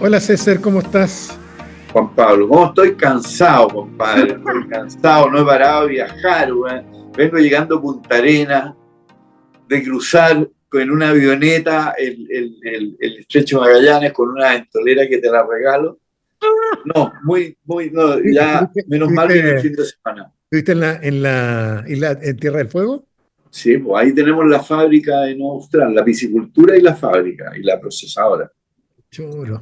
Hola César, ¿cómo estás? Juan Pablo, ¿cómo estoy cansado, compadre? Estoy cansado, no he parado de viajar, weón. Vengo llegando a Punta Arenas, de cruzar en una avioneta el estrecho Magallanes con una ventolera que te la regalo. No, no, ya, menos mal viene el ¿Estuviste, fin de semana. estuviste en la isla en Tierra del Fuego? Sí, pues ahí tenemos la fábrica en Austral, la piscicultura y la fábrica y la procesadora. Choro,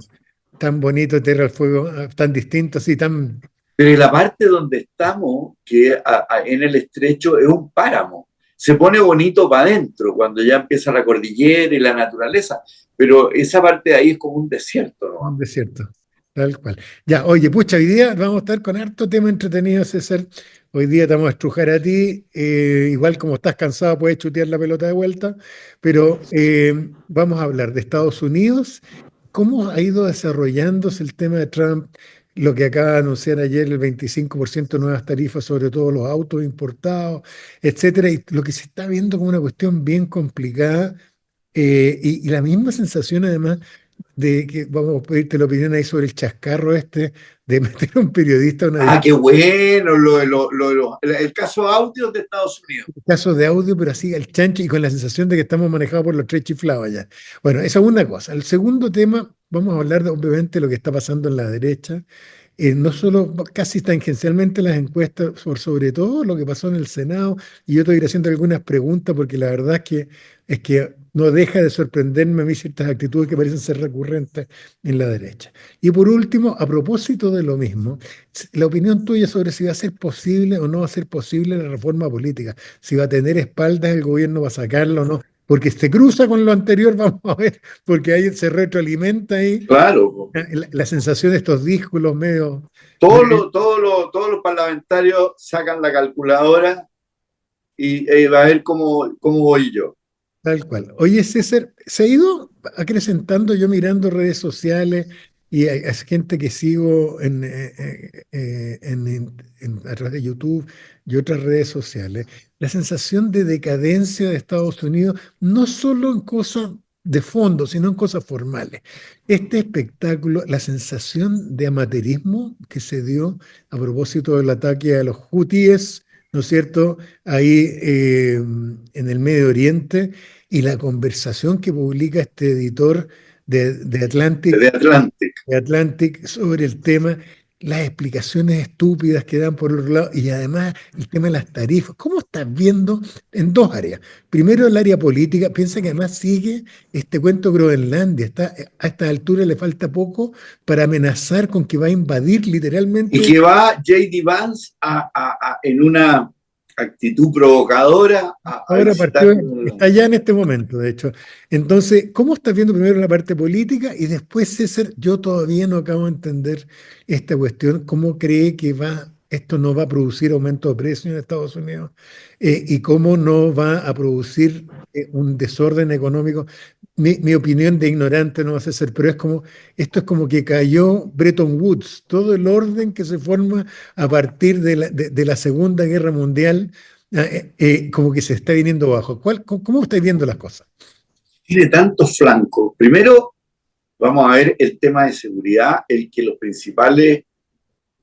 tan bonito Tierra del Fuego, tan distinto, así, tan... Pero la parte donde estamos, que en el estrecho, es un páramo. Se pone bonito para adentro cuando ya empieza la cordillera y la naturaleza, pero esa parte de ahí es como un desierto, Un ¿no? desierto, tal cual. Ya, oye, pucha, hoy día vamos a estar con harto tema entretenido, César. Hoy día te vamos a estrujar a ti. Igual como estás cansado, puedes chutear la pelota de vuelta, pero vamos a hablar de Estados Unidos, cómo ha ido desarrollándose el tema de Trump, lo que acaba de anunciar ayer, el 25% de nuevas tarifas sobre todos los autos importados, etcétera, y lo que se está viendo como una cuestión bien complicada. Y la misma sensación además de que vamos a pedirte la opinión ahí sobre el chascarro este de meter a un periodista a una Ah, derecha, qué bueno, el caso audio de Estados Unidos. caso de audio, pero así al chancho y con la sensación de que estamos manejados por los tres chiflados allá. Bueno, esa es una cosa. El segundo tema, vamos a hablar de obviamente lo que está pasando en la derecha, no solo casi tangencialmente las encuestas, sobre todo lo que pasó en el Senado, y yo te iré haciendo algunas preguntas porque la verdad es que no deja de sorprenderme a mí ciertas actitudes que parecen ser recurrentes en la derecha. Y por último, a propósito de lo mismo, la opinión tuya sobre si va a ser posible o no va a ser posible la reforma política, si va a tener espaldas el gobierno, va a sacarlo o no, porque se cruza con lo anterior, vamos a ver, porque ahí se retroalimenta ahí Claro, la sensación de estos díscolos medio, todos los parlamentarios sacan la calculadora y va a ver cómo voy yo. tal cual. Oye, César, se ha ido acrecentando yo mirando redes sociales y hay gente que sigo a través de YouTube y otras redes sociales, la sensación de decadencia de Estados Unidos, no solo en cosas de fondo, sino en cosas formales. Este espectáculo, la sensación de amateurismo que se dio a propósito del ataque a los hutíes, ¿no es cierto?, ahí en el Medio Oriente y la conversación que publica este editor de De Atlantic. Atlantic sobre el tema, las explicaciones estúpidas que dan por los lados y además el tema de las tarifas. ¿Cómo estás viendo en dos áreas? Primero, el área política. Piensa que además sigue este cuento Groenlandia. Está, a esta altura le falta poco para amenazar con que va a invadir Y literalmente. que va J.D. Vance en una actitud provocadora a Ahora visitar. partió, está ya en este momento, de hecho. Entonces, ¿cómo estás viendo primero la parte política? Y después, César, yo todavía no acabo de entender esta cuestión, ¿cómo cree que esto no va a producir aumento de precios en Estados Unidos? Y cómo no va a producir un desorden económico. Mi opinión de ignorante no va a ser, pero esto es como que cayó Bretton Woods, todo el orden que se forma a partir de la Segunda Guerra Mundial como que se está viniendo abajo. ¿Cómo estáis viendo las cosas? Tiene tantos flancos. Primero, vamos a ver el tema de seguridad, el que los principales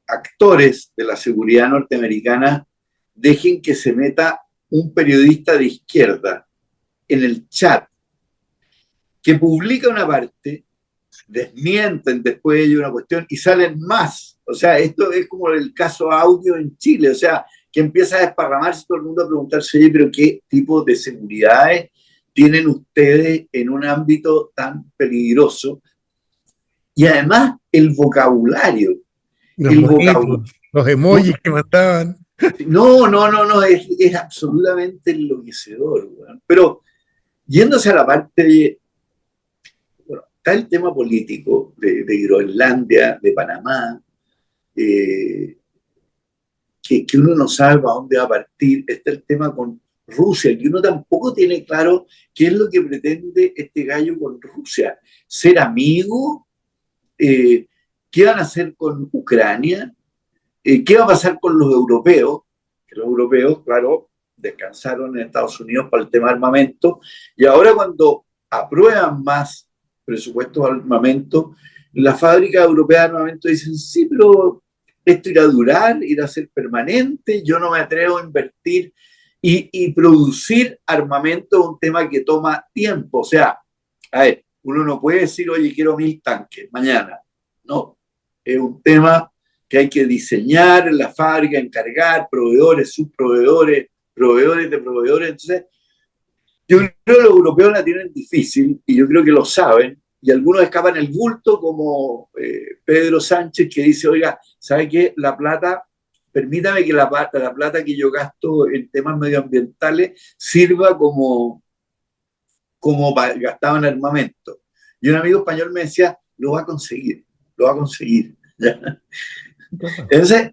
actores de la seguridad norteamericana dejen que se meta un periodista de izquierda en el chat que publica una parte, desmienten después de ello una cuestión y salen más. O sea, esto es como el caso audio en Chile, o sea, que empieza a desparramarse todo el mundo a preguntarse, oye, pero ¿qué tipo de seguridades tienen ustedes en un ámbito tan peligroso? Y además Y los el monitos, vocabulario, los no, emojis que mandaban. no, es absolutamente enloquecedor. Bueno. Pero yéndose a la parte, bueno, está el tema político de Groenlandia, de Panamá, eh, que uno no sabe para dónde va a partir. Está el tema con Rusia, que uno tampoco tiene claro qué es lo que pretende este gallo con Rusia. ¿Ser amigo? ¿Qué van a hacer con Ucrania? ¿Qué va a pasar con los europeos? Que los europeos, claro, descansaron en Estados Unidos para el tema de armamento, y ahora cuando aprueban más presupuestos de armamento, Las fábricas europeas nuevamente dicen, sí, pero esto irá a durar, irá a ser permanente, yo no me atrevo a invertir y producir armamento es un tema que toma tiempo. O sea, a ver, uno no puede decir, oye, quiero 1000 tanques mañana. No, es un tema que hay que diseñar en la fábrica, encargar, proveedores, subproveedores, proveedores de proveedores. Entonces, yo creo que los europeos la tienen difícil y yo creo que lo saben y algunos escapan el bulto como Pedro Sánchez que dice, oiga, ¿sabe qué? La plata, permítame que la plata que yo gasto en temas medioambientales sirva como gastaba en armamento. Y un amigo español me decía, lo va a conseguir, lo va a conseguir. Entonces,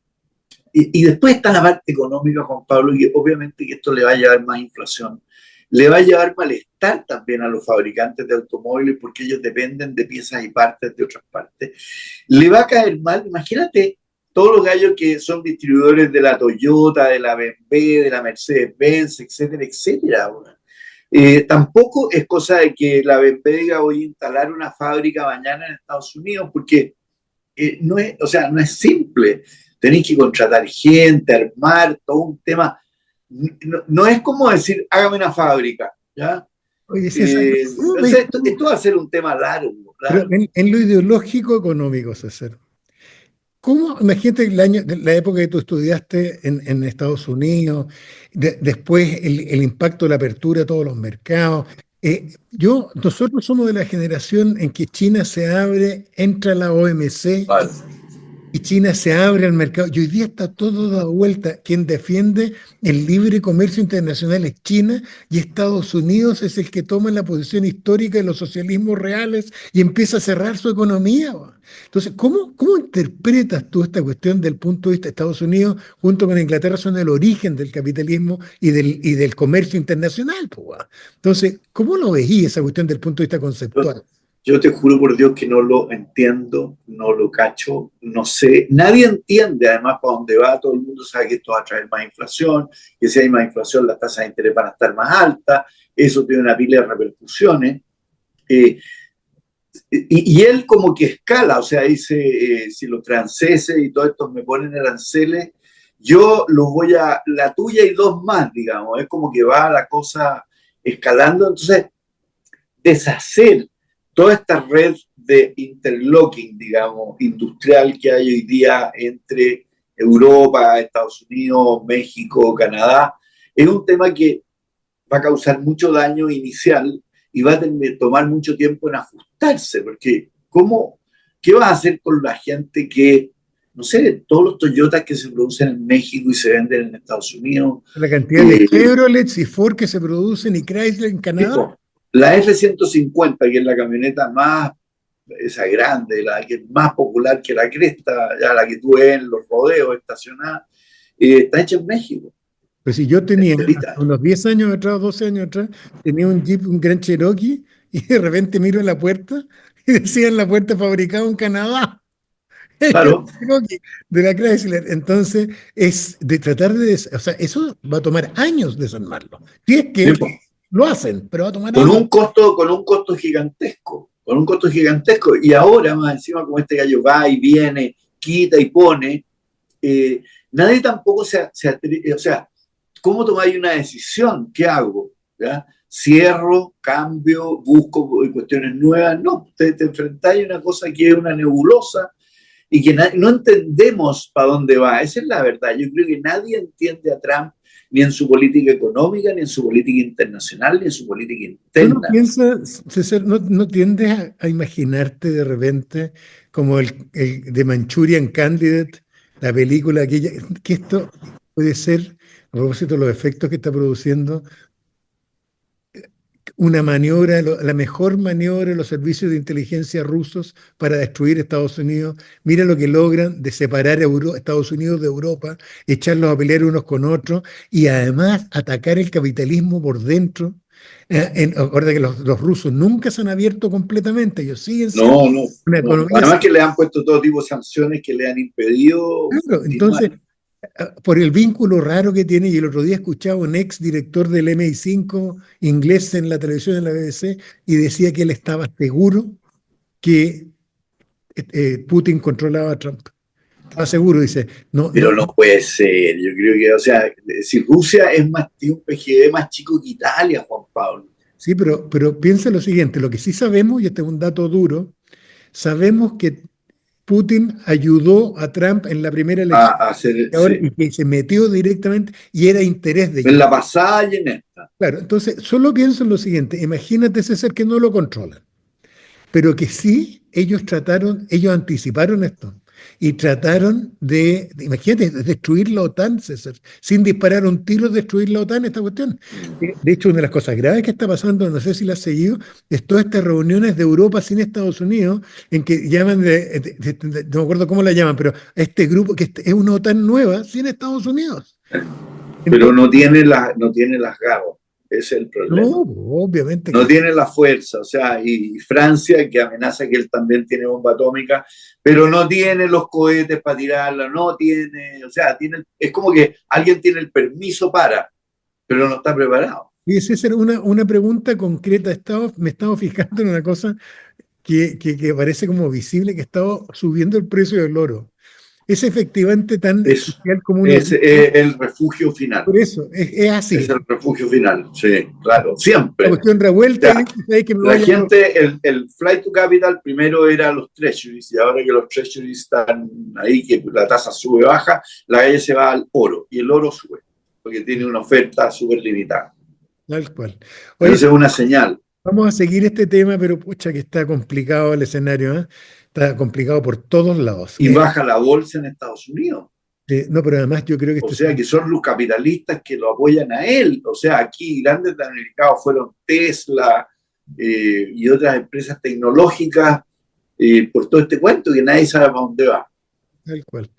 y después está la parte económica, Juan Pablo, y obviamente que esto le va a llevar más inflación, le va a llevar malestar también a los fabricantes de automóviles porque ellos dependen de piezas y partes de otras partes. Le va a caer mal, imagínate todos los gallos que son distribuidores de la Toyota, de la BMW, de la Mercedes-Benz, etcétera, etcétera. Tampoco es cosa de que la BMW diga voy a instalar una fábrica mañana en Estados Unidos porque no es, o sea, no es simple. Tenéis que contratar gente, armar todo un tema. No, no es como decir, hágame una fábrica, ¿ya? Oye, César, ¿cómo ves Entonces tú? esto va a ser un tema largo, Pero largo. en lo ideológico económico, César, ¿cómo, imagínate la época que tú estudiaste en Estados Unidos, después el impacto de la apertura a todos los mercados? Nosotros somos de la generación en que China se abre, entra a la OMC Vale. y China se abre al mercado. Y hoy día está todo dado vuelta. Quien defiende el libre comercio internacional es China y Estados Unidos es el que toma la posición histórica de los socialismos reales y empieza a cerrar su economía. Entonces, ¿cómo interpretas tú esta cuestión del punto de vista de Estados Unidos junto con Inglaterra son el origen del capitalismo y del comercio internacional? Entonces, ¿cómo lo veís esa cuestión del punto de vista Yo, conceptual? yo te juro por Dios que no lo entiendo, no lo cacho, no sé. Nadie entiende además para dónde va. Todo el mundo sabe que esto va a traer más inflación, que si hay más inflación las tasas de interés van a estar más altas. Eso tiene una pila de repercusiones. Eh, y él como que escala, o sea, dice, si los franceses y todos estos me ponen aranceles, yo los voy a, la tuya y dos más, digamos, es como que va la cosa escalando, entonces deshacer toda esta red de interlocking, digamos, industrial que hay hoy día entre Europa, Estados Unidos, México, Canadá, es un tema que va a causar mucho daño inicial y va a tomar mucho tiempo en ajustarse, porque ¿cómo, qué vas a hacer con la gente que, no sé, todos los Toyotas que se producen en México y se venden en Estados Unidos? La cantidad de Eh, Chevrolets y Ford que se producen y Chrysler en Canadá. tipo, la F-150, que es la camioneta más, esa grande, la que es más popular que la Cresta, ya la que tú ves en los rodeos estacionadas, está hecha en México, Pues si yo tenía, hace enterita. unos 10 años atrás, 12 años atrás, tenía un Jeep, un Grand Cherokee, y de repente miro en la puerta y decía en la puerta fabricado en Canadá. El Grand Claro, Cherokee de la Chrysler. Entonces, es de tratar de, o sea, eso va a tomar años desarmarlo. Si es sí, que lo hacen, pero va a tomar con años. un costo gigantesco, con un costo gigantesco. Y ahora, más encima, como este gallo va y viene, quita y pone, eh, nadie tampoco se atreve, o sea, ¿cómo tomáis una decisión? ¿Qué hago? ¿Ya? Cierro, cambio, busco cuestiones nuevas. No, te enfrentáis a una cosa que es una nebulosa y que no entendemos para dónde va. Esa es la verdad. Yo creo que nadie entiende a Trump ni en su política económica, ni en su política internacional, ni en su política Tú no interna. piensas, César, no tiendes a imaginarte de repente como el de Manchurian Candidate, la película aquella, que esto puede ser, a propósito de los efectos que está produciendo, una maniobra, la mejor maniobra de los servicios de inteligencia rusos para destruir Estados Unidos. Mira lo que logran de separar Estados Unidos de Europa, echarlos a pelear unos con otros y además atacar el capitalismo por dentro. Acuérdate que los rusos nunca se han abierto completamente, ellos siguen siendo No, no, una no. economía Además que cerrada. le han puesto todo tipo de sanciones que le han impedido Claro, continuar. entonces, por el vínculo raro que tiene, y el otro día escuchaba un ex director del MI5 inglés en la televisión de la BBC y decía que él estaba seguro que Putin controlaba a Trump. Estaba seguro, dice, no, Pero no, no puede ser, yo creo que, o sea, si Rusia es más, tiene un PGB más chico que Italia, Juan Pablo. sí, pero piensa lo siguiente, lo que sí sabemos, y este es un dato duro, sabemos que Putin ayudó a Trump en la primera elección A hacer, y ahora, sí. y que se metió directamente y era interés de En ellos. la pasada y en esta. Claro, entonces solo pienso en lo siguiente, imagínate ese ser que no lo controlan, pero que sí ellos trataron, ellos anticiparon esto y trataron imagínate, de destruir la OTAN, César, sin disparar un tiro, destruir la OTAN, esta cuestión. De hecho, una de las cosas graves que está pasando, no sé si la has seguido, es todas estas reuniones de Europa sin Estados Unidos, en que llaman, no me acuerdo cómo la llaman, pero este grupo que es una OTAN nueva sin Estados Unidos. Pero Entonces, no tiene las garras, ese es el problema. no, obviamente que No no. tiene la fuerza, o sea, y Francia, que amenaza que él también tiene bomba atómica, pero no tiene los cohetes para tirarla, no tiene, o sea, es como que alguien tiene el permiso pero no está preparado. Y esa era una pregunta concreta. Me he estado fijando en una cosa que parece como visible, que ha estado subiendo el precio del oro. ¿Es efectivamente tan Es, especial como uno es dice? el refugio final, Por eso, es es así. el refugio final, sí, claro, La siempre. cuestión O revuelta y sea, dice, "Ay, que me la vaya a los-". gente, el flight to capital primero era los treasuries, y ahora que los treasuries están ahí, que la tasa sube baja, la calle se va al oro, y el oro sube, porque tiene una oferta súper limitada. Tal cual. Oye, Entonces es una señal. vamos a seguir este tema, pero pucha que está complicado el escenario, ¿eh? Está complicado por todos lados. Y baja la bolsa en Estados Unidos. No, pero además yo creo que O este sea, que son los capitalistas que lo apoyan a él. O sea, aquí grandes damnificados fueron Tesla y otras empresas tecnológicas por todo este cuento que nadie sabe para dónde va. tal cual.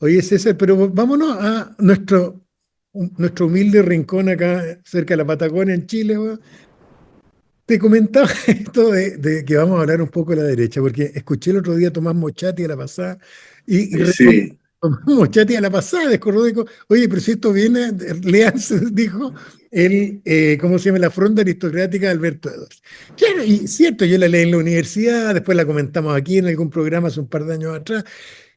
Oye, César, pero vámonos a nuestro humilde rincón acá cerca de la Patagonia, en Chile, weón. Te comentaba esto de que vamos a hablar un poco de la derecha, porque escuché el otro día a Tomás Mochati a la pasada y Sí, Tomás Mochati a la pasada descordó, dijo, oye, pero si esto viene, léanse, dijo, ¿cómo se llama? La fronda aristocrática de Alberto Edwards. Claro, y cierto, yo la leí en la universidad, después la comentamos aquí en algún programa hace un par de años atrás,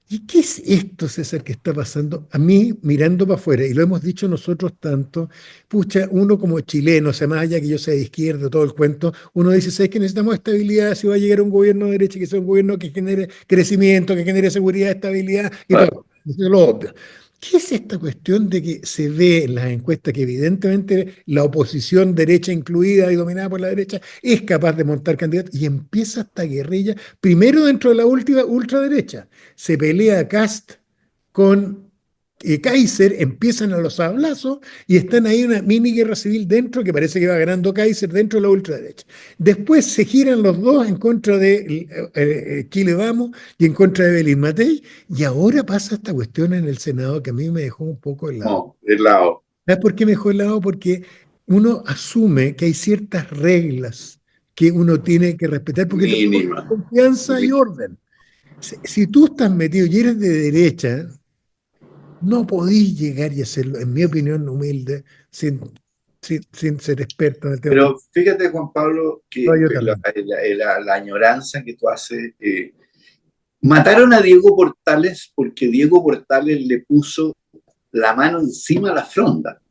¿y qué es esto, César, que está pasando? A mí, mirando para afuera, y lo hemos dicho nosotros tanto, pucha, uno como chileno, o sea, más allá que yo sea de izquierda, todo el cuento, uno dice, ¿sabes que necesitamos estabilidad? Si va a llegar un gobierno de derecha, que sea un gobierno que genere crecimiento, que genere seguridad, estabilidad y todo. claro. Eso es lo obvio. ¿Qué es esta cuestión de que se ve en las encuestas que evidentemente la oposición derecha incluida y dominada por la derecha es capaz de montar candidatos y empieza esta guerrilla, primero dentro de la última ultraderecha? Se pelea Kast con Kaiser, empiezan a los sablazos y están ahí una mini guerra civil dentro que parece que va ganando Kaiser dentro de la ultraderecha. Después se giran los dos en contra de Chile Vamos y en contra de Belín Matei y ahora pasa esta cuestión en el Senado que a mí me dejó un poco helado. No, del lado ¿Sabes por qué me dejó helado? Porque uno asume que hay ciertas reglas que uno tiene que respetar porque tenemos mínima. confianza y orden. Si tú estás metido y eres de derecha, no podís llegar y hacerlo, en mi opinión humilde, sin ser experto en el tema. Pero fíjate, Juan Pablo, No, que yo también. la añoranza que tú haces. Mataron a Diego Portales porque Diego Portales le puso la mano encima a la fronda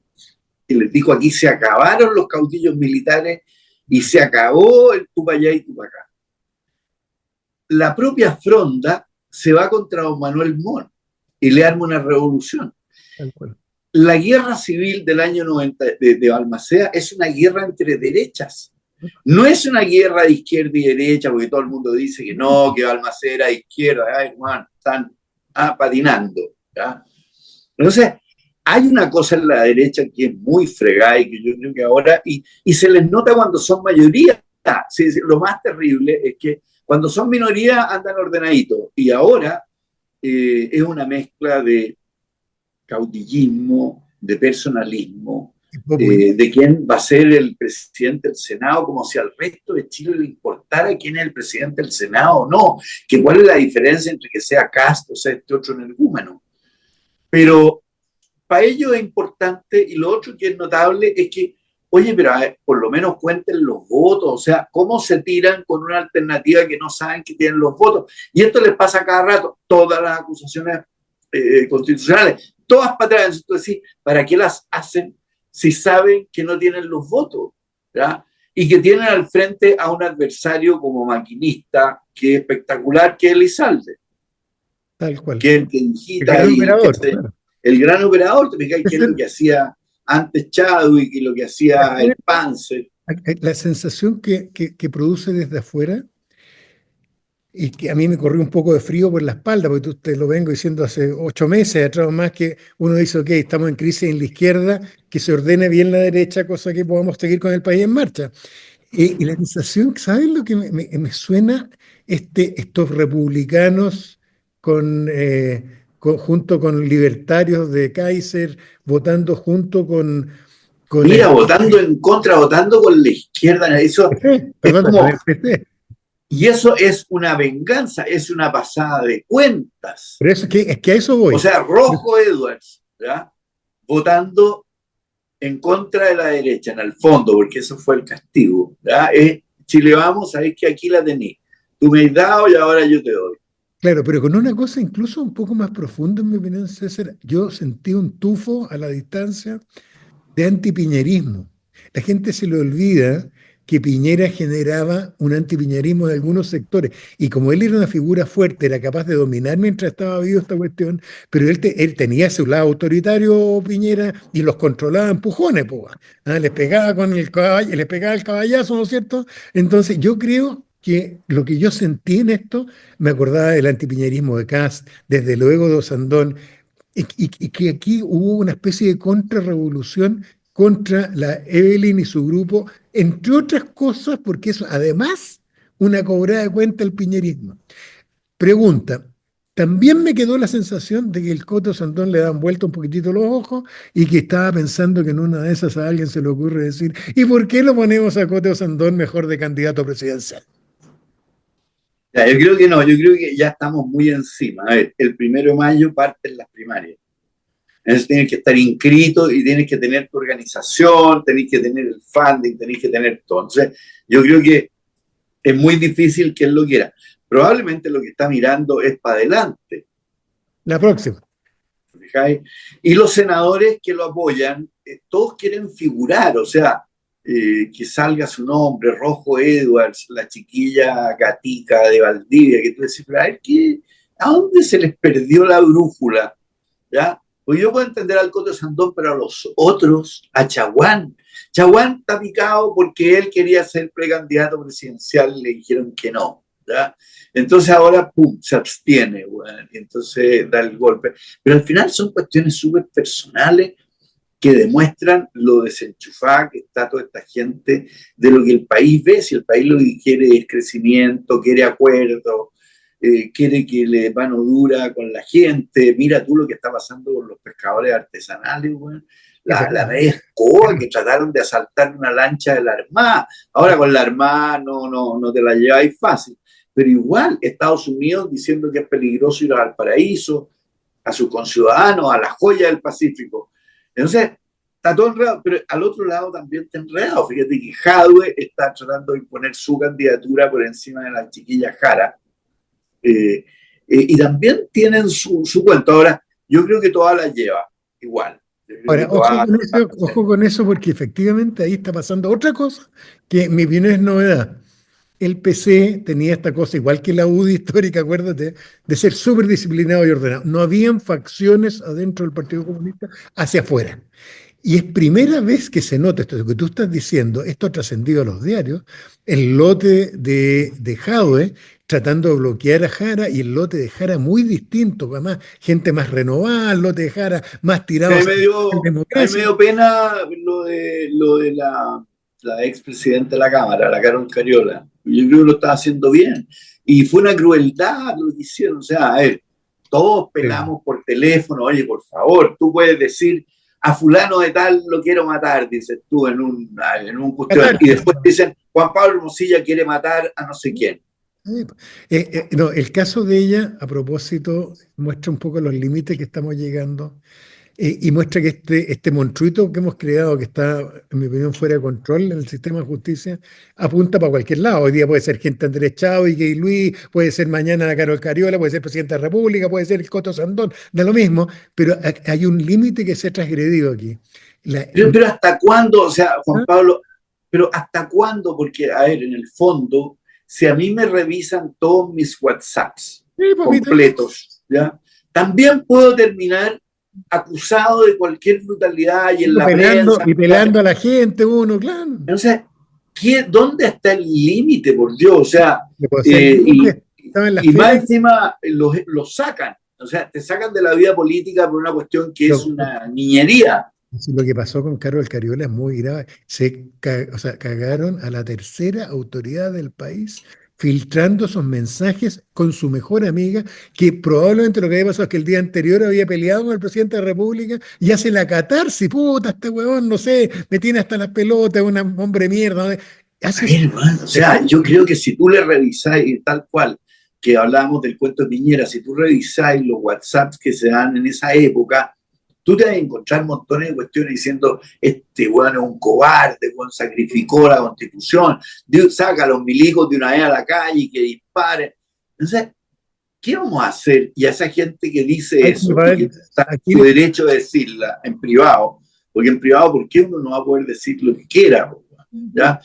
y les dijo: aquí se acabaron los caudillos militares y se acabó el tú para allá y tú para acá. La propia fronda se va contra don Manuel Montt y le arma una revolución. Tal cual. La guerra civil del año 90 de Balmaceda es una guerra entre derechas. No es una guerra de izquierda y derecha, porque todo el mundo dice que no, que Balmaceda era de izquierda. Ay, hermano, están patinando. ¿Ya? Entonces, hay una cosa en la derecha que es muy fregada y que yo creo que ahora, y se les nota cuando son mayoría. Sí, sí, lo más terrible es que cuando son minoría andan ordenaditos, y ahora es una mezcla de caudillismo, de personalismo, Populismo. de quién va a ser el presidente del Senado, como si al resto de Chile le importara quién es el presidente del Senado o no, que cuál es la diferencia entre que sea Castro o sea este otro energúmeno. Pero para ello es importante, y lo otro que es notable es que oye, pero a ver, por lo menos cuenten los votos, o sea, ¿cómo se tiran con una alternativa que no saben que tienen los votos? Y esto les pasa cada rato, todas las acusaciones constitucionales, todas para atrás. Entonces, ¿para qué las hacen si saben que no tienen los votos? ¿Ya? Y que tienen al frente a un adversario como maquinista, que es espectacular, que es Elizalde, tal cual. que es el que El digita gran y el que operador, hace claro. el gran operador, te fijas que Es es lo que hacía antes Chadwick y lo que hacía el Panzer. la sensación que produce desde afuera y que a mí me corrió un poco de frío por la espalda, porque te lo vengo diciendo hace 8 meses atrás o más, que uno dice, ok, estamos en crisis en la izquierda, que se ordene bien la derecha, cosa que podamos seguir con el país en marcha. Y la sensación, ¿sabes lo que me suena? Estos republicanos junto con libertarios de Kaiser, votando junto con Mira, el votando en contra, votando con la izquierda, eso PT, es perdón, con como, el PT. y eso es una venganza, es una pasada de cuentas. Pero eso, es que a eso O voy. sea, Rojo Edwards, ¿ya? Votando en contra de la derecha, en el fondo, porque eso fue el castigo. ¿Ya? Chile, vamos, sabéis que aquí la tenéis. Tú me has dado y ahora yo te doy. Claro, pero con una cosa incluso un poco más profunda, en mi opinión, César, yo sentí un tufo a la distancia de antipiñerismo. La gente se le olvida que Piñera generaba un antipiñerismo de algunos sectores. Y como él era una figura fuerte, era capaz de dominar mientras estaba vivo esta cuestión, pero él tenía su lado autoritario, Piñera, y los controlaba a empujones, po. Les pegaba con el caballo, les pegaba el caballazo, ¿no es cierto? Entonces, yo creo que lo que yo sentí en esto, me acordaba del antipiñerismo de Kast, desde luego de Osandón, y que aquí hubo una especie de contrarrevolución contra la Evelyn y su grupo, entre otras cosas, porque es además una cobrada de cuenta el piñerismo. Pregunta, también me quedó la sensación de que el Coto Sandón le dan vuelta un poquitito los ojos y que estaba pensando que en una de esas a alguien se le ocurre decir, ¿y por qué lo ponemos a Coto Sandón mejor de candidato presidencial? Ya, yo creo que no, yo creo que ya estamos muy encima. A ver, el 1 de mayo parten las primarias. Entonces tienes que estar inscrito y tienes que tener tu organización, tienes que tener el funding, tienes que tener todo. Entonces, yo creo que es muy difícil que él lo quiera. Probablemente lo que está mirando es para adelante. La próxima. ¿Fijáis? Y los senadores que lo apoyan, todos quieren figurar, o sea, que salga su nombre, Rojo Edwards, la chiquilla Gatica de Valdivia, que tú decís, pero a ver, ¿a dónde se les perdió la brújula? ¿Ya? Pues yo puedo entender al Coto Sandón, pero a los otros, a Chaguán. Chaguán está picado porque él quería ser precandidato presidencial y le dijeron que no. ¿Ya? Entonces ahora, pum, se abstiene, bueno, y entonces da el golpe. Pero al final son cuestiones súper personales que demuestran lo desenchufada que está toda esta gente de lo que el país ve. Si el país lo que quiere es crecimiento, quiere acuerdo, quiere que le mano dura con la gente. Mira tú lo que está pasando con los pescadores artesanales, bueno. La media escoba que trataron de asaltar una lancha de la Armada. Ahora con la Armada no te la lleváis fácil. Pero igual Estados Unidos diciendo que es peligroso ir al paraíso, a sus conciudadanos, a la joya del Pacífico. Entonces, está todo enredado, pero al otro lado también está enredado. Fíjate que Jadwe está tratando de imponer su candidatura por encima de la chiquilla Jara. Y también tienen su cuento. Ahora, yo creo que todas las lleva igual. Yo creo que Ahora, todas. ojo con eso, porque efectivamente ahí está pasando otra cosa que en mi opinión es novedad. El PC tenía esta cosa, igual que la UDI histórica, acuérdate, de ser súper disciplinado y ordenado. No habían facciones adentro del Partido Comunista hacia afuera. Y es primera vez que se nota esto, lo que tú estás diciendo, esto ha trascendido a los diarios, el lote de Jadwe tratando de bloquear a Jara y el lote de Jara muy distinto, además, gente más renovada, el lote de Jara más A tirado mí hacia me la dio, a mí me democracia. dio pena lo de la expresidenta de la Cámara, la Carol Cariola. Yo creo que lo estaba haciendo bien. Y fue una crueldad lo que hicieron. O sea, a ver, todos Sí. pelamos por teléfono, oye, por favor, tú puedes decir a fulano de tal lo quiero matar, dices tú en un cuestión. Y Catarsis. después dicen, Juan Pablo Hermosilla quiere matar a no sé quién. No, el caso de ella, a propósito, muestra un poco los límites que estamos llegando. Y muestra que este monstruito que hemos creado, que está, en mi opinión, fuera de control en el sistema de justicia, apunta para cualquier lado. Hoy día puede ser gente Andrés Chao y Gay Luis, puede ser mañana la Carol Cariola, puede ser presidente de la República, puede ser el Coto Sandón, da lo mismo, pero hay un límite que se ha transgredido aquí. La- Pero ¿hasta cuándo? O sea, Juan Pablo, pero ¿hasta cuándo? Porque, a ver, en el fondo, si a mí me revisan todos mis WhatsApps Sí, papito, completos, ¿ya? También puedo terminar acusado de cualquier brutalidad y en la pelando, prensa. y pelando a la gente uno, claro. Entonces, ¿dónde está el límite, por Dios? O sea, Le puedo ser eh, yo y, que estaba en las y más filas. encima los sacan. O sea, te sacan de la vida política por una cuestión que es una niñería. Sí, lo que pasó con Carol Cariola es muy grave. O sea, cagaron a la tercera autoridad del país filtrando esos mensajes con su mejor amiga, que probablemente lo que había pasado es que el día anterior había peleado con el presidente de la República y hace la catarsis, puta, este huevón, no sé, me tiene hasta las pelotas, un hombre mierda, ¿no? A Hace ver, hermano, o sea, yo creo que si tú le revisáis tal cual, que hablábamos del cuento de Piñera, si tú revisáis los WhatsApps que se dan en esa época, tú te vas a encontrar montones de cuestiones diciendo, este weón es un cobarde, weón sacrificó la constitución, saca a los milicos de una vez a la calle y que disparen. Entonces, ¿qué vamos a hacer? Y a esa gente que dice eso y que está en aquí, su derecho de decirla en privado, porque en privado, ¿por qué uno no va a poder decir lo que quiera? ¿Ya?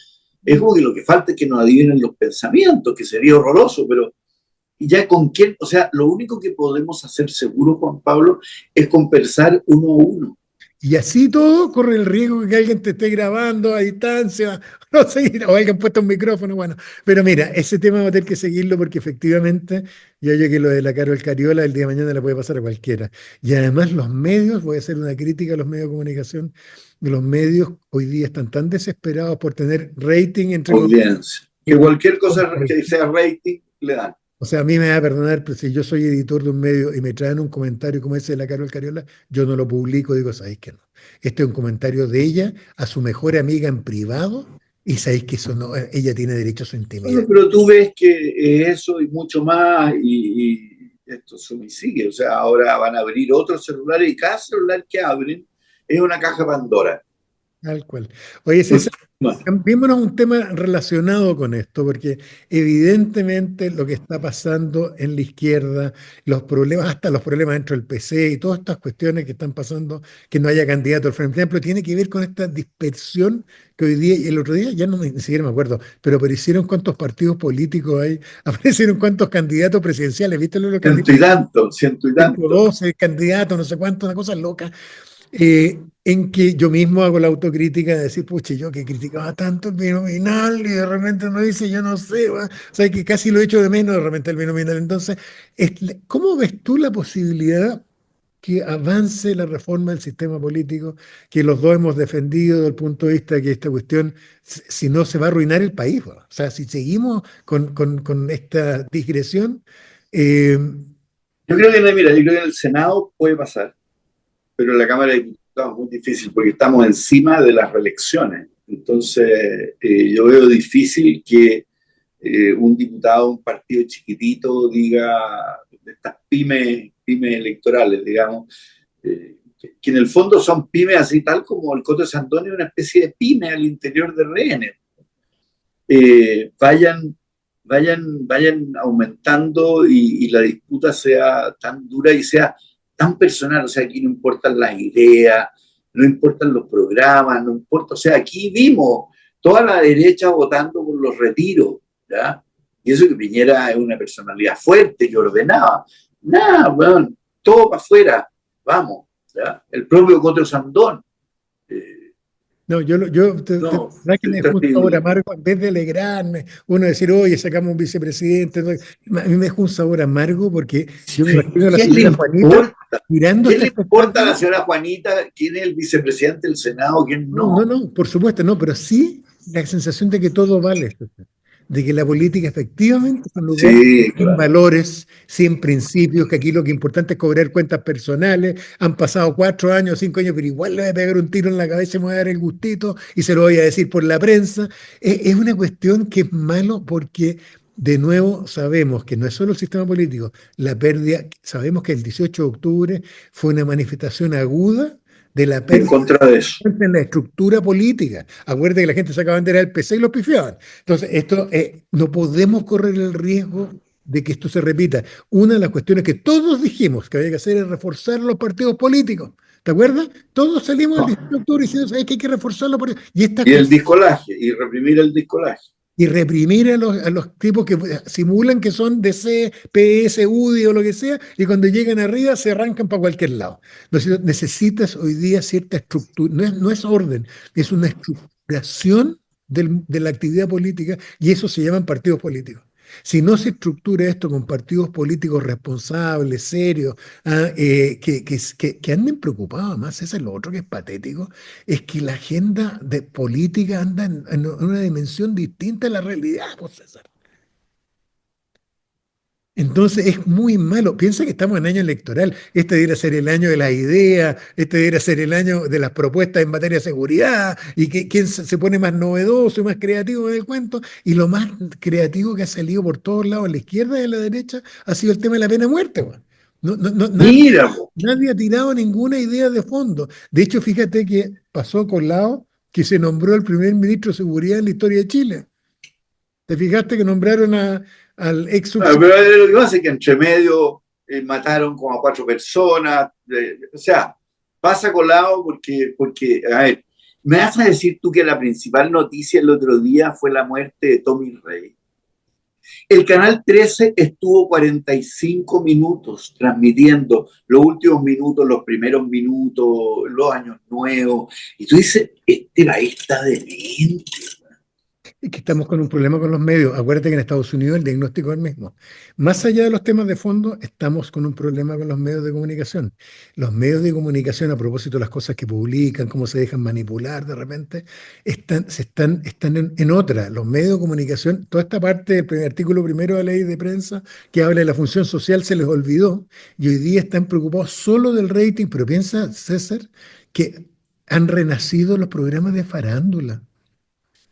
Es como que lo que falta es que nos adivinen los pensamientos, que sería horroroso, pero ya con quién, o sea, lo único que podemos hacer seguro, Juan Pablo, es conversar uno a uno. y así todo corre el riesgo de que alguien te esté grabando a distancia, no sé, o alguien puesto un micrófono, bueno. Pero mira, ese tema va a tener que seguirlo porque efectivamente, yo que lo de la Carol Cariola el día de mañana le puede pasar a cualquiera. Y además los medios, voy a hacer una crítica a los medios de comunicación, los medios hoy día están tan desesperados por tener rating, entre comillas, Audiencia. Que cualquier cosa que sea rating le dan. o sea, a mí me va a perdonar, pero si yo soy editor de un medio y me traen un comentario como ese de la Carol Cariola, yo no lo publico, digo, ¿sabéis que no? Este es un comentario de ella a su mejor amiga en privado y sabéis que eso no, ella tiene derecho a su Bueno, intimidad. pero tú ves que eso y mucho más, y esto se sigue. O sea, ahora van a abrir otros celulares y cada celular que abren es una caja Pandora. Tal cual. Oye, César, cambiémonos a un tema relacionado con esto, porque evidentemente lo que está pasando en la izquierda, los problemas, hasta los problemas dentro del PC y todas estas cuestiones que están pasando, que no haya candidato al Frente Amplio, tiene que ver con esta dispersión que hoy día, y el otro día ya no ni siquiera me acuerdo, pero aparecieron cuántos partidos políticos hay, aparecieron cuántos candidatos presidenciales, ¿viste lo de los candidatos? Ciento y tanto. 112 candidatos, no sé cuántos, una cosa loca en que yo mismo hago la autocrítica de decir, pucha, yo que criticaba tanto el binominal y de repente me dice, yo no sé, o sea, que casi lo echo de menos de repente el binominal. Entonces, ¿cómo ves tú la posibilidad que avance la reforma del sistema político, que los dos hemos defendido desde el punto de vista de que esta cuestión, si no, se va a arruinar el país? O sea, si seguimos con esta digresión, eh, Yo creo que, mira, yo creo que en el Senado puede pasar, pero en la Cámara de Diputados es muy difícil porque estamos encima de las reelecciones. Entonces, yo veo difícil que un diputado de un partido chiquitito diga, de estas pymes electorales, digamos, que en el fondo son pymes así tal como el Coto de Sandón es una especie de pyme al interior de RN. Vayan aumentando y la disputa sea tan dura y sea tan personal. O sea, aquí no importan las ideas, no importan los programas, no importa. O sea, aquí vimos toda la derecha votando por los retiros, ¿ya? Y eso que Piñera es una personalidad fuerte que ordenaba. Nada, bueno, todo para afuera, vamos, ¿ya? El propio Coto Sandón. Eh, no, no, verdad que me es dejó un sabor terrible. amargo, en vez de alegrarme, uno decir, oye, sacamos un vicepresidente, a mí me dejó un sabor amargo porque yo me imagino a la ¿Qué le señora Juanita importa? mirando ¿Qué este le importa a la espectáculo. señora Juanita quién es el vicepresidente del Senado, quién No, no, no? no, por supuesto, no, pero sí la sensación de que todo vale, de que la política efectivamente es un lugar Sí, sin claro. valores, sin principios, que aquí lo que importante es cobrar cuentas personales, han pasado 4 años, 5 años, pero igual le voy a pegar un tiro en la cabeza y me voy a dar el gustito y se lo voy a decir por la prensa. Es una cuestión que es malo porque de nuevo sabemos que no es solo el sistema político, la pérdida, sabemos que el 18 de octubre fue una manifestación aguda de la En pérdida contra de eso. en la estructura política. Acuérdate que la gente sacaba bandera del PC y los pifiaban. Entonces, esto no podemos correr el riesgo de que esto se repita. Una de las cuestiones que todos dijimos que había que hacer es reforzar los partidos políticos. ¿Te acuerdas? Todos salimos el No. 18 de octubre diciendo, ¿sabes que hay que reforzar los partidos? Y estas Y el cosas discolaje, y reprimir el discolaje. y reprimir a los tipos que simulan que son DC, PS, UDI o lo que sea, y cuando llegan arriba se arrancan para cualquier lado. Entonces, necesitas hoy día cierta estructura, no es orden, es una estructuración de la actividad política y eso se llaman partidos políticos. Si no se estructura esto con partidos políticos responsables, serios, que anden preocupados, más, eso es lo otro que es patético, es que la agenda de política anda en una dimensión distinta a la realidad, pues, César. Entonces es muy malo. Piensa que estamos en año electoral. Este debería ser el año de las ideas, este debería ser el año de las propuestas en materia de seguridad, y que quién se pone más novedoso y más creativo en el cuento. Y lo más creativo que ha salido por todos lados, a la izquierda y a la derecha, ha sido el tema de la pena de muerte, weón. Mira, po. Nadie ha tirado ninguna idea de fondo. De hecho, fíjate que pasó con Lao, que se nombró el primer ministro de seguridad en la historia de Chile. ¿Te fijaste que nombraron al ex Claro, pero lo que pasa es que entre medio mataron como a 4 personas. O sea, pasa colado porque, a ver, ¿me vas a decir tú que la principal noticia el otro día fue la muerte de Tommy Rey? El Canal 13 estuvo 45 minutos transmitiendo los últimos minutos, los primeros minutos, los años nuevos. Y tú dices, este país está demente. Es que estamos con un problema con los medios. Acuérdate que en Estados Unidos el diagnóstico es el mismo. Más allá de los temas de fondo, estamos con un problema con los medios de comunicación. Los medios de comunicación, a propósito de las cosas que publican, cómo se dejan manipular de repente, están en otra. Los medios de comunicación, toda esta parte del primer artículo primero de la ley de prensa que habla de la función social se les olvidó y hoy día están preocupados solo del rating. Pero piensa, César, que han renacido los programas de farándula.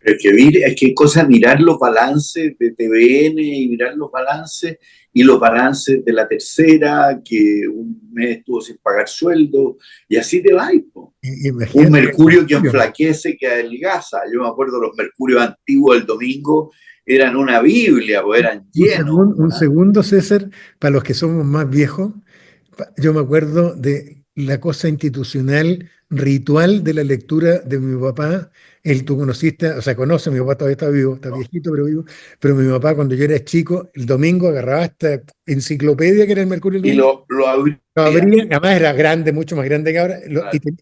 Es que hay cosa mirar los balances de TVN y mirar los balances y los balances de la tercera, que un mes estuvo sin pagar sueldo, y así te va. Un Imagínate. mercurio que enflaquece, que adelgaza. Yo me acuerdo los mercurios antiguos del domingo eran una Biblia, pues eran llenos. Un segundo, César, para los que somos más viejos, yo me acuerdo de la cosa institucional, ritual de la lectura de mi papá. Tú conociste, o sea, conoce, mi papá todavía está vivo, está viejito, pero vivo. Pero mi papá, cuando yo era chico, el domingo agarraba esta enciclopedia que era el Mercurio el Y Domingo. lo abría. Lo abría, además era grande, mucho más grande que ahora,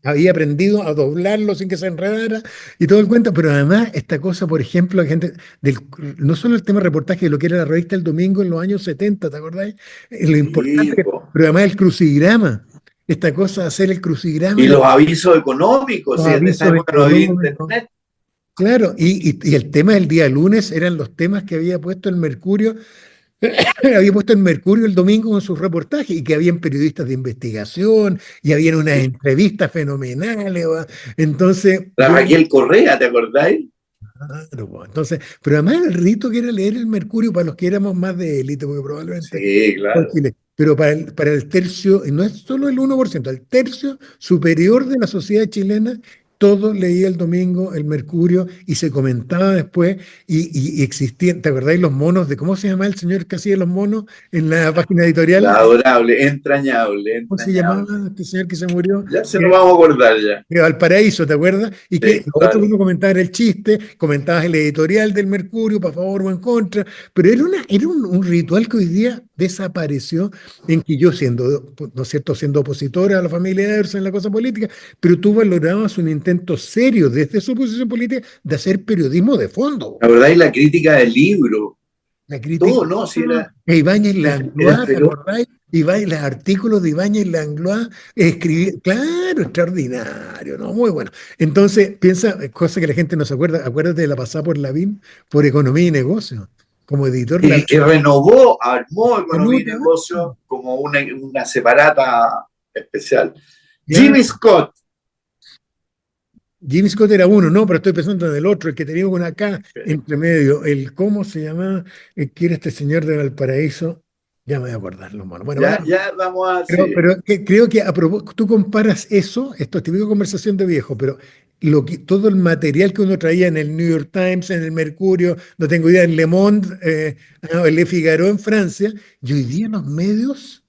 había aprendido a doblarlo sin que se enredara y todo el cuento, pero además esta cosa, por ejemplo, la gente, del, no solo el tema reportaje de lo que era la revista El Domingo en los años 70, ¿te acordáis? Lo Sí, importante pero además el crucigrama, esta cosa de hacer el crucigrama, y los avisos económicos, los sí, en esa avisos época no había económicos. internet. Claro, y el tema del día lunes eran los temas que había puesto el Mercurio. Había puesto en Mercurio el domingo con sus reportajes y que habían periodistas de investigación y habían unas entrevistas fenomenales. ¿Va? Entonces, La Raquel Correa, ¿te acordáis? claro, po, entonces, pero además el rito que era leer el Mercurio para los que éramos más de élite, porque probablemente Sí, todo claro. Chile, pero para el tercio, y no es solo el 1%, el tercio superior de la sociedad chilena, todo leía el domingo el Mercurio y se comentaba después y existían, ¿te acordáis los monos de cómo se llama el señor que hacía los monos en la página La editorial? adorable, entrañable, ¿Cómo se llamaba entrañable. este señor que se murió? Ya se nos vamos a acordar ya. De Valparaíso, ¿te acuerdas? Y que Sí, lo otro que claro. uno comentaba era el chiste, comentabas el editorial del Mercurio, para favor o en contra, pero era un ritual que hoy día desapareció, en que yo siendo, ¿no es cierto?, siendo opositora a la familia Ederson en la cosa política, pero tú valorabas un intento serio desde su posición política de hacer periodismo de fondo. La verdad, y la crítica del libro, La crítica todo, ¿no? Si era, de Ibáñez era Langlois, ¿te feroz. acordáis? Ibáñez, los artículos de Ibáñez Langlois, escribí, claro, extraordinario, ¿no? Muy bueno. Entonces, piensa, cosa que la gente no se acuerda, acuérdate de la pasada por Lavín, por Economía y Negocio, como editor Lavín. Que renovó, armó Economía y Absolutamente. Negocio como una separata especial. Ya, Jimmy Scott, Jimmy Scott era uno, no, pero estoy pensando en el otro, el que tenía una K entre medio, ¿cómo se llama? ¿Quién era este señor de Valparaíso? Ya me voy a acordar, los monos. Bueno, Ya, ya vamos a... Sí. pero creo que tú comparas eso, esto es típico conversación de viejo, pero todo el material que uno traía en el New York Times, en el Mercurio, no tengo idea, en Le Monde, en Le Figaro en Francia, y hoy día los medios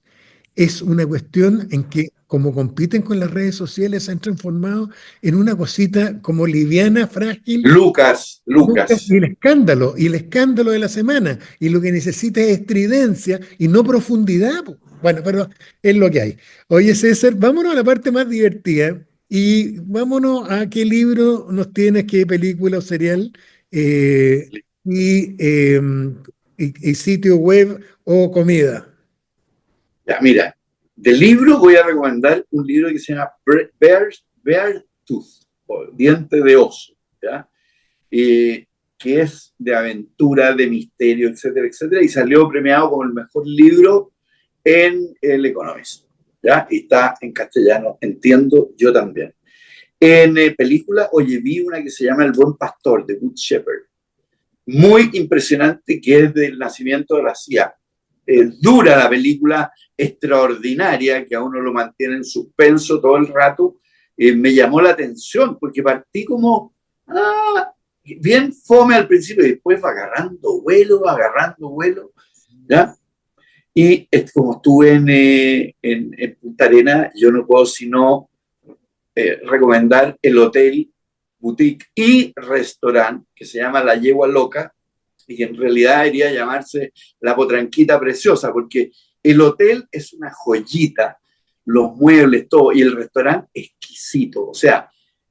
es una cuestión en que, como compiten con las redes sociales, se han transformado en una cosita como liviana, frágil, Lucas, Lucas. y el escándalo de la semana. Y lo que necesita es estridencia y no profundidad, po. Bueno, pero es lo que hay. Oye, César, vámonos a la parte más divertida y vámonos a qué libro nos tienes, qué película o serial, eh, y, eh, y sitio web o comida. Ya, mira, del libro voy a recomendar un libro que se llama Bear Tooth, o Diente de Oso, ¿ya? Que es de aventura, de misterio, etcétera, etcétera, y salió premiado como el mejor libro en El Economist, ¿ya? Y está en castellano, entiendo, yo también. En película, oye, vi una que se llama El Buen Pastor, de Good Shepherd, muy impresionante, que es del nacimiento de la CIA. Dura la película, extraordinaria, que a uno lo mantiene en suspenso todo el rato. Me llamó la atención porque partí como bien fome al principio y después va agarrando vuelo, ¿ya? Y como estuve en Punta Arena, yo no puedo sino recomendar el hotel, boutique y restaurante que se llama La Yegua Loca, y que en realidad debería llamarse La Potranquita Preciosa, porque el hotel es una joyita, los muebles, todo, y el restaurante exquisito. O sea,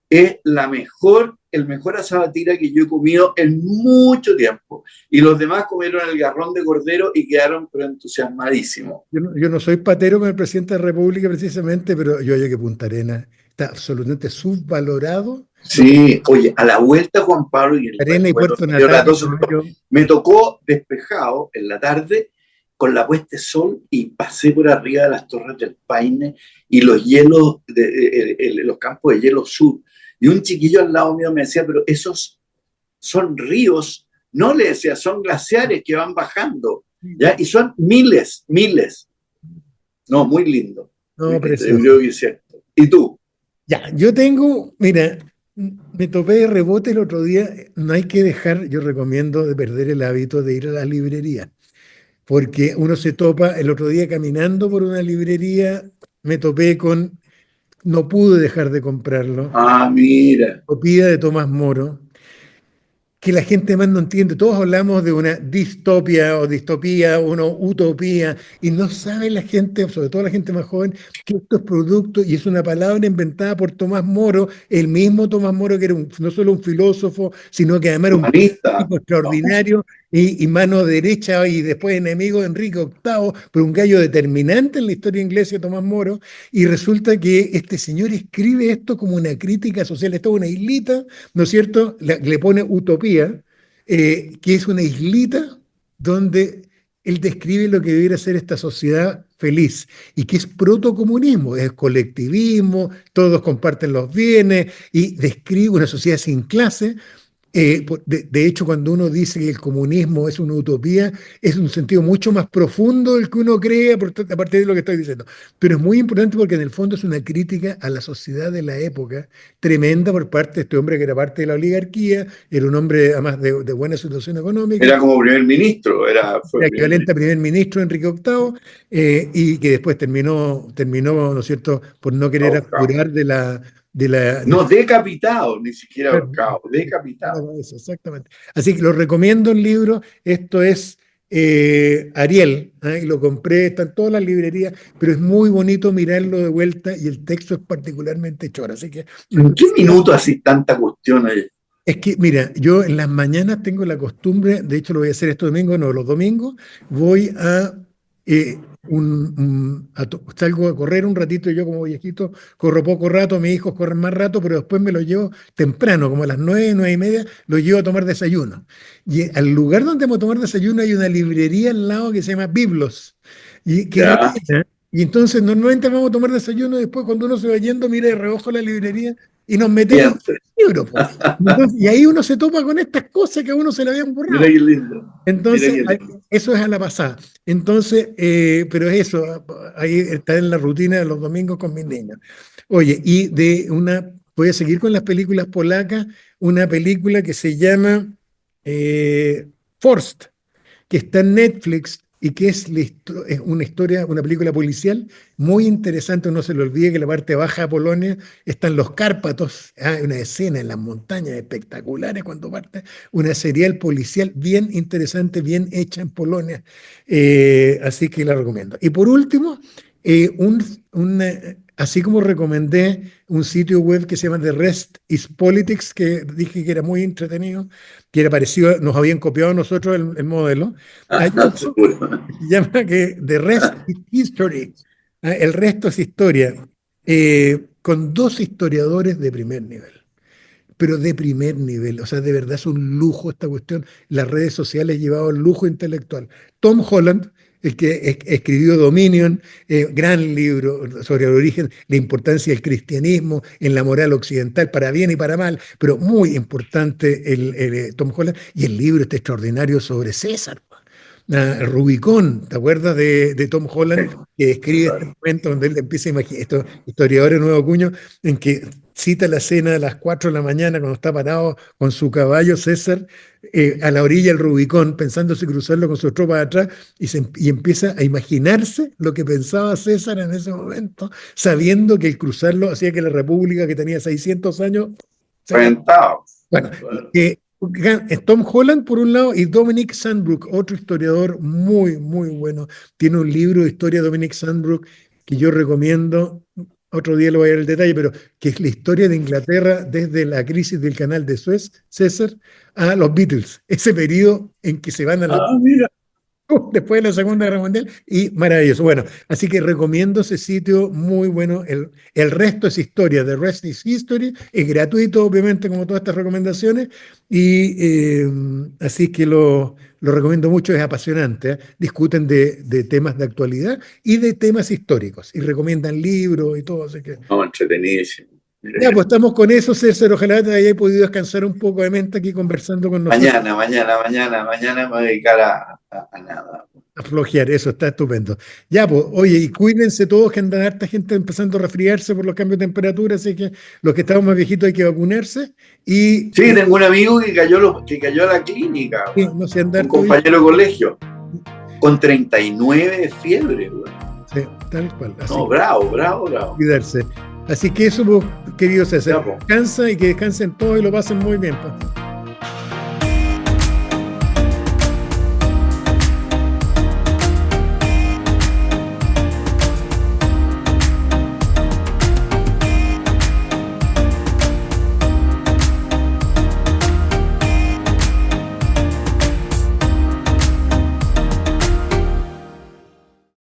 es el mejor asabatira que yo he comido en mucho tiempo. Y los demás comieron el garrón de cordero y quedaron pero entusiasmadísimos. Yo no soy patero con el presidente de la República precisamente, pero yo oye que Punta Arenas está absolutamente subvalorado. Sí, oye, a la vuelta Juan Pablo y el Arena y vuelo Puerto medio Natales, latoso, no, yo, me tocó despejado en la tarde con la puesta de sol y pasé por arriba de las Torres del Paine y los hielos, los campos de hielo sur. Y un chiquillo al lado mío me decía, pero esos son ríos, no le decía, son glaciares que van bajando, ¿ya? Y son miles, miles. No, muy lindo. no, Yo precioso. creo que es cierto. ¿Y tú? Ya, yo tengo, mira, me topé de rebote el otro día, no hay que dejar, yo recomiendo de perder el hábito de ir a la librería, porque uno se topa, el otro día caminando por una librería, me topé con, no pude dejar de comprarlo, Ah, mira. Utopía de Tomás Moro, que la gente más no entiende. Todos hablamos de una distopia o distopía, una utopía, y no sabe la gente, sobre todo la gente más joven, que esto es producto y es una palabra inventada por Tomás Moro, el mismo Tomás Moro que era no solo un filósofo, sino que además era un Humanista. político Vamos. extraordinario y mano derecha y después enemigo de Enrique VIII, pero un gallo determinante en la historia inglesa, Tomás Moro, y resulta que este señor escribe esto como una crítica social, esto es una islita, ¿no es cierto? Le pone utopía, que es una islita donde él describe lo que debiera ser esta sociedad feliz y que es protocomunismo, es colectivismo, todos comparten los bienes y describe una sociedad sin clase. De hecho, cuando uno dice que el comunismo es una utopía, es un sentido mucho más profundo del que uno cree a partir de lo que estoy diciendo. Pero es muy importante porque en el fondo es una crítica a la sociedad de la época, tremenda por parte de este hombre que era parte de la oligarquía, era un hombre además de buena situación económica, Era como primer ministro, fue era primer equivalente a ministro. primer ministro Enrique VIII, y que después terminó, ¿no es cierto?, por no querer Ahorcado. abjurar de No, decapitado, ni siquiera Claro, ahorcado, decapitado. eso, exactamente. Así que lo recomiendo el libro. Esto es Ariel, ¿ah? Y lo compré, está en todas las librerías, pero es muy bonito mirarlo de vuelta y el texto es particularmente choro. Así que ¿En qué minuto así tanta cuestión ahí? es que, mira, yo en las mañanas tengo la costumbre, de hecho lo voy a hacer este domingo, no, los domingos, voy a, salgo a correr un ratito, yo como viejito corro poco rato, mis hijos corren más rato, pero después me lo llevo temprano, como a las 9, 9:30, lo llevo a tomar desayuno. Y al lugar donde vamos a tomar desayuno hay una librería al lado que se llama Biblos, y que es Ya. alemana. Y entonces normalmente vamos a tomar desayuno y después cuando uno se va yendo, mira de reojo la librería y nos metemos en Siempre. el libro, po. Entonces, y ahí uno se topa con estas cosas que a uno se le habían borrado. Mira qué lindo. Entonces, Mira qué lindo. eso es a la pasada. Entonces, pero es eso, ahí está en la rutina de los domingos con mis niños. Oye, voy a seguir con las películas polacas, una película que se llama Forst, que está en Netflix y que es una historia, una película policial muy interesante. No se le olvide que en la parte baja de Polonia están los Cárpatos. Hay una escena en las montañas espectaculares cuando parte una serial policial bien interesante, bien hecha en Polonia. Así que la recomiendo. Y por último, así como recomendé un sitio web que se llama The Rest is Politics, que dije que era muy entretenido, que era parecido, nos habían copiado a nosotros el modelo. Hay otro Seguro. que se llama que The Rest is History, el resto es historia, con dos historiadores de primer nivel, pero de primer nivel. O sea, de verdad es un lujo esta cuestión. Las redes sociales llevaban lujo intelectual. Tom Holland, el que escribió Dominion, gran libro sobre el origen, la importancia del cristianismo en la moral occidental, para bien y para mal, pero muy importante Tom Holland, y el libro este extraordinario sobre César. Rubicón, ¿te acuerdas de Tom Holland, que escribe este momento donde él empieza a imaginar, estos historiadores nuevo cuño, en que cita la escena de las 4 de la mañana cuando está parado con su caballo César a la orilla del Rubicón, pensándose cruzarlo con sus tropas atrás, y empieza a imaginarse lo que pensaba César en ese momento, sabiendo que el cruzarlo hacía que la República, que tenía 600 años, se Reventado. bueno, Tom Holland por un lado y Dominic Sandbrook, otro historiador muy, muy bueno. Tiene un libro de historia de Dominic Sandbrook que yo recomiendo, otro día lo voy a dar el detalle, pero que es la historia de Inglaterra desde la crisis del canal de Suez, César, a los Beatles. Ese periodo en que se van a la Mira. después de la Segunda Guerra Mundial, y maravilloso. Bueno, así que recomiendo ese sitio, muy bueno. El resto es historia, The Rest is History, es gratuito, obviamente, como todas estas recomendaciones, y así que lo recomiendo mucho, es apasionante, ¿eh? Discuten de temas de actualidad y de temas históricos, y recomiendan libros y todo, así que... No, entretenidísimo. Mira, Ya, pues estamos con eso, César. Ojalá te hayas podido descansar un poco de mente aquí conversando con nosotros. mañana me voy a dedicar a nada. A flojear, eso está estupendo. Ya, pues, oye, y cuídense todos, que andan harta gente empezando a resfriarse por los cambios de temperatura, así que los que estamos más viejitos hay que vacunarse y Sí, tengo un amigo que cayó a la clínica, no se andar un compañero de colegio, con 39 de fiebre, güey. Sí, tal cual. Así No, bravo. cuidarse. Así que eso, pues, querido César, Ya, pues. descansa y que descansen todos y lo pasen muy bien, pues.